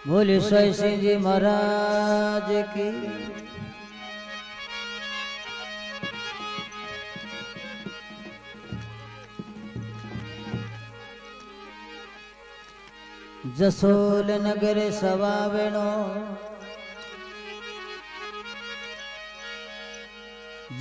बोले साईं सिंह जी महाराज की। जसोल नगर सवावेणो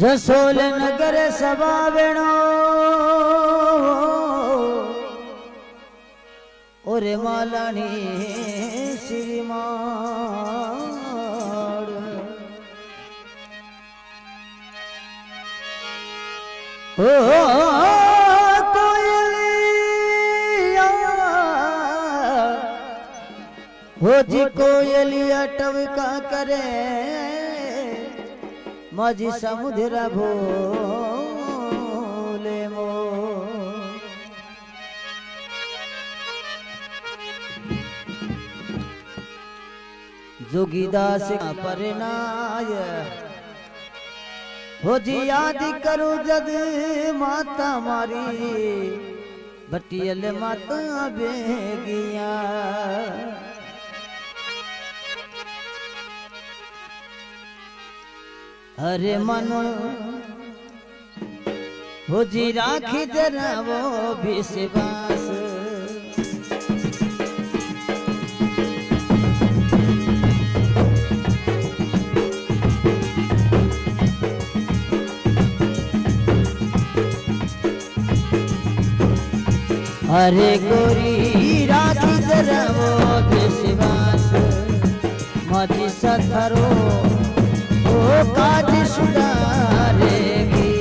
जसोल नगर सवावेणो ओरे मालानी श्रीमाड़ ओ कोयलिया हो जी कोयलिया टवका करे माझी समुद्रा भोले मो जोगीदास परनाय हो जी याद करो जद माता मारी बटियल माता बेगिया अरे मन हो जी राखी जरा वो विश्वास अरे गोरी राखी जरा वो विश्वास माझी सथरो ओ काज सुधारेगी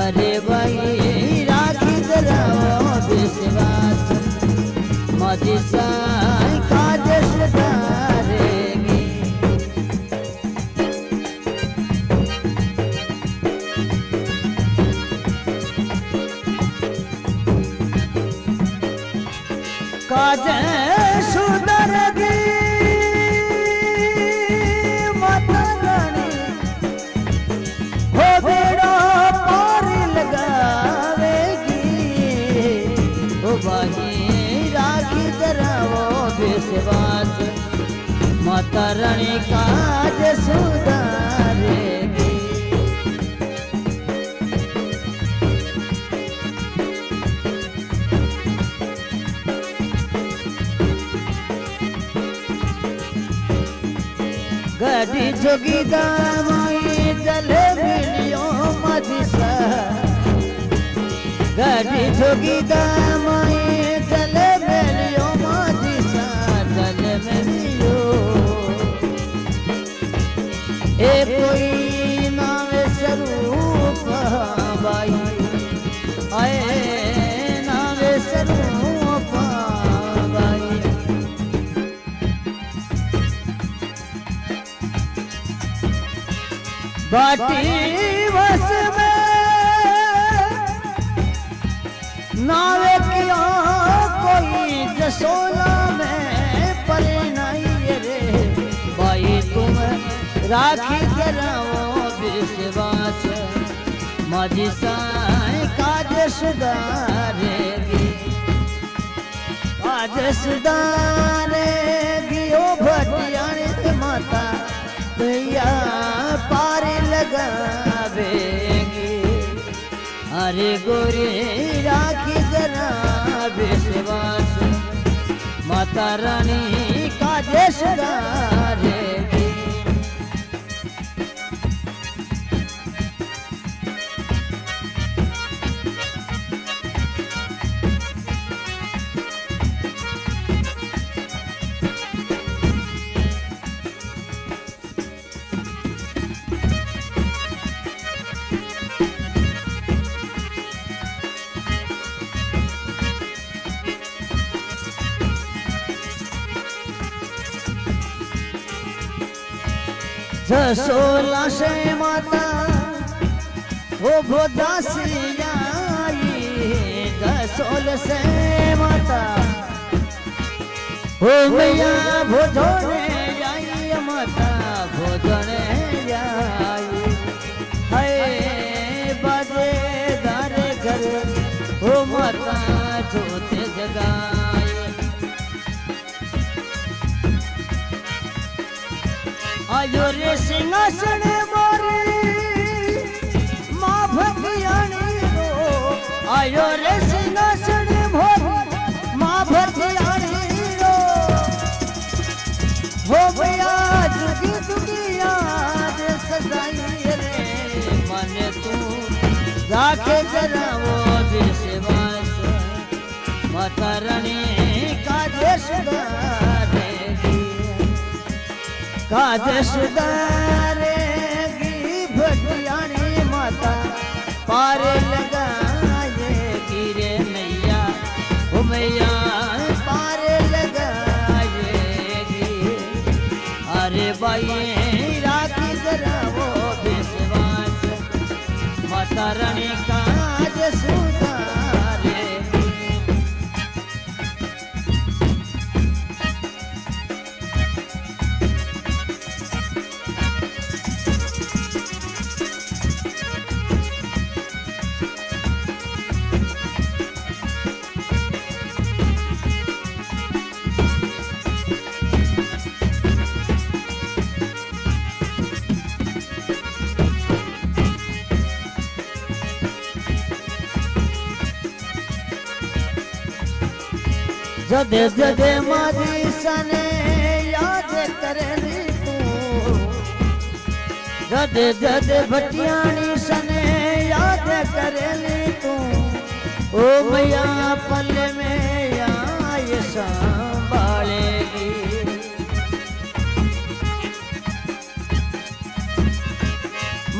अरे भाई राखी जरा वो विश्वास माझी साई काज सुधारेगी काज सुधरेगी माता रानी हो बेड़ा पार लगावेगी ओ बाही राखी जरा वो विश्वास माता रानी काज सुधारेगी गड़ी जोगीदा माई जले मिलियो मजिसा गड़ी जोगीदा माई जले मिलियो मजिसा जले मिलियो ए कोई नावे स्वरूप बाई आए नावे स्वरूप बाई बाटी बस में नावे किया कोई जसोला में पले नहीं रे भाई तुम राखी कराओ विश्वास माझी साई काज सुधारेगी काज सुधारेगी ओ भटियाणी माता भैया पार लगावेगी अरे गोरी राखी जरा विश्वास माता रानी काज सुधारेगी जसोला से माता वो भोजासी आई जसोल से माता हो मैया भोजने जाई माता भोजने जाई हाय बाजे दारे घर हो माता जोते जगाई रे सिंहासन मोरी माँ भटियाणी रो आयो रे सिंहासन मोरी माँ भटियाणी रो हो गया जुगी जुगी याद सदाई रे मन तू राखे जरा वो विश्वास माता रानी काजे सुधारेगी काजे सुधारेगी भटियाणी माता पार लगाएगी रे नैया ओ मैया पार लगाएगी अरे भाई राखी जरा वो विश्वास माता रानी काजे सुधारेगी जदे जदे मारी सने याद करेली तू जदे जदे भटियाणी सने याद करेली तू ओ मैया पल में आए संभालेगी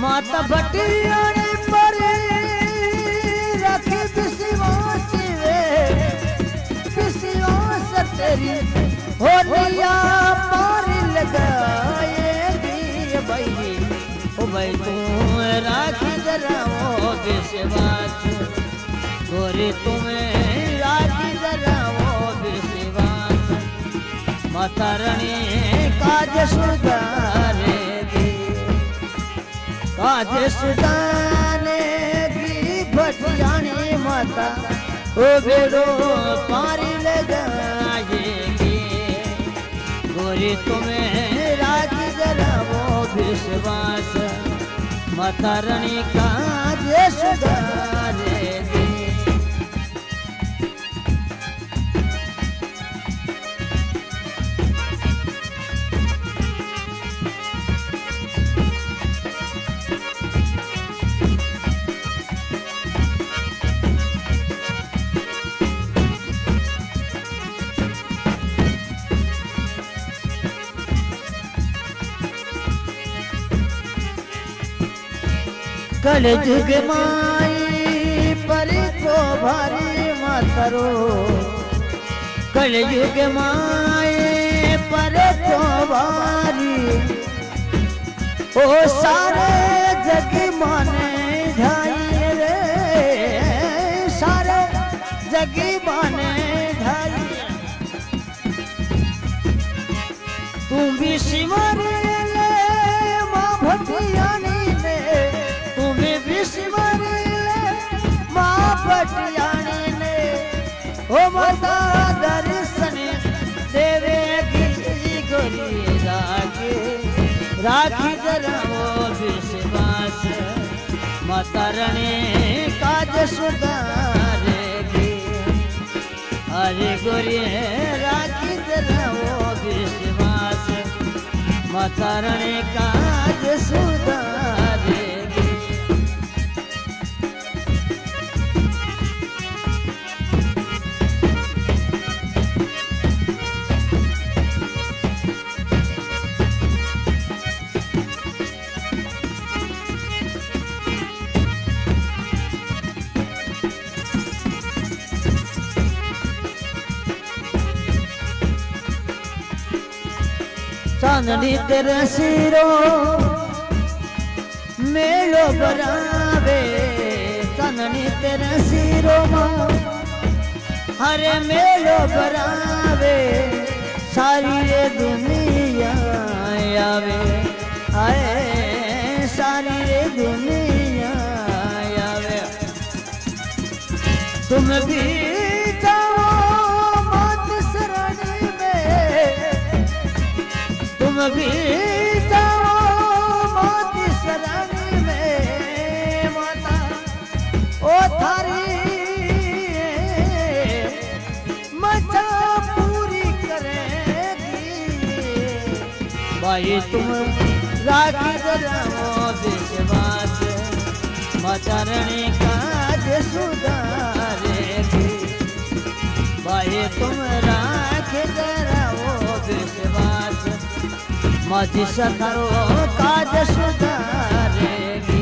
माता भटियाणी पर रखी विश्वास तेरी होलिया पार लगाएगी भाई ओ भाई तू राखी जरा वो विश्वास गोरी तुम्हें राखी जरा वो विश्वास माता रानी काज सुधारेगी काज सुधारेगी भटियाणी माता ओ बेड़ो पारी लगाएगी गोरी तुम्हें राखी जरा वो विश्वास माता रानी काज सुधारेगी कल जुग माई परी को भारी मातरो कल युग माए पर को भारी ओ सारे जग माने धाई रे सारे जग माने धाई तू भी सिमर ले माँ भटियानी भटियाणी ने ओ माता दर्शन देवेगी गोरी राखी जरा वो विश्वास माता रानी काज सुधारेगी अरे गोरी राखी जरा वो विश्वास माता रानी काज सुधारेगी चांदनी तेरे सिरो मेलो बरावे चांदनी तेरे सिरो हरे मेलो बरावे सारी रे दुनिया आवे आए सारी रे दुनिया आवे तुम भी जाओ मात शरण में तुम भी जाओ भाई तुम राखी जरावो विश्वास माता रानी काज सुधारेगी भाई तुम राखी जरावो विश्वास माझी सखारो काज सुधारेगी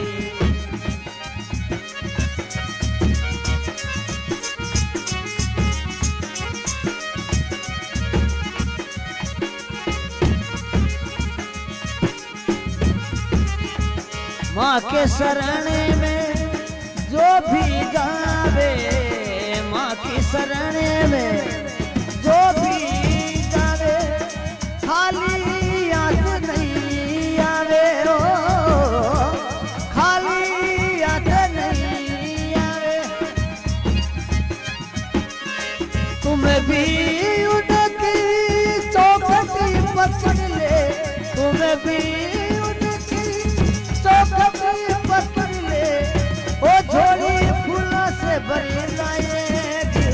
माँ के शरण में जो भी जावे माँ की शरण में जो भी जावे खाली याद नहीं आवे ओ खाली याद नहीं आवे तुम भी उनकी चौखटी पकड़ ले तुम भी पकड़ ले ओ झोली फूलों से भरी लाएगी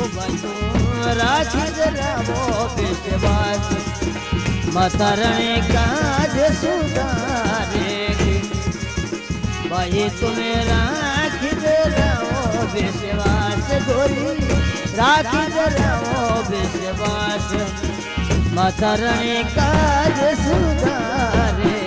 ओ बंधु राखी जरावो विश्वास माता रानी काज सुधारेगी भाई तुम्हें राखी जरावो विश्वास गोरी राखी जरावो विश्वास माता रानी काज सुधारेगी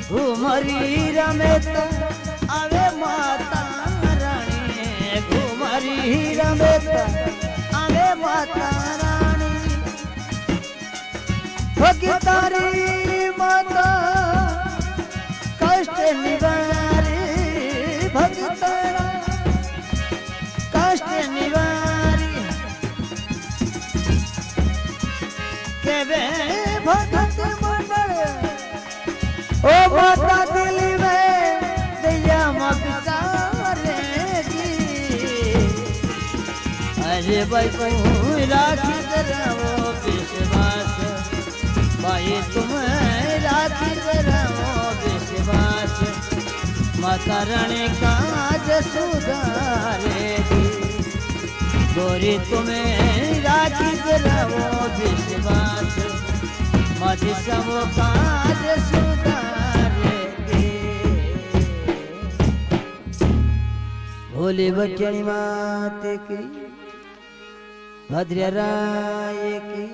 घुमरी रमेत आवे माता रानी घुमरी रमेत आवे माता रानी भगतारी माता कष्ट निवारी भगतारा कष्ट निवारी केवे भगत मंडल ओ माता दिल में दया विचारेगी अरे भाई तुम राखी जरावो विश्वास भाई तुम राखी जरावो विश्वास माता रानी काज सुधारेगी गोरी तुम्हें राखी जरावो विश्वास माझी सब काज सुधारेगी भोले बच्चनी माते की भद्र राय की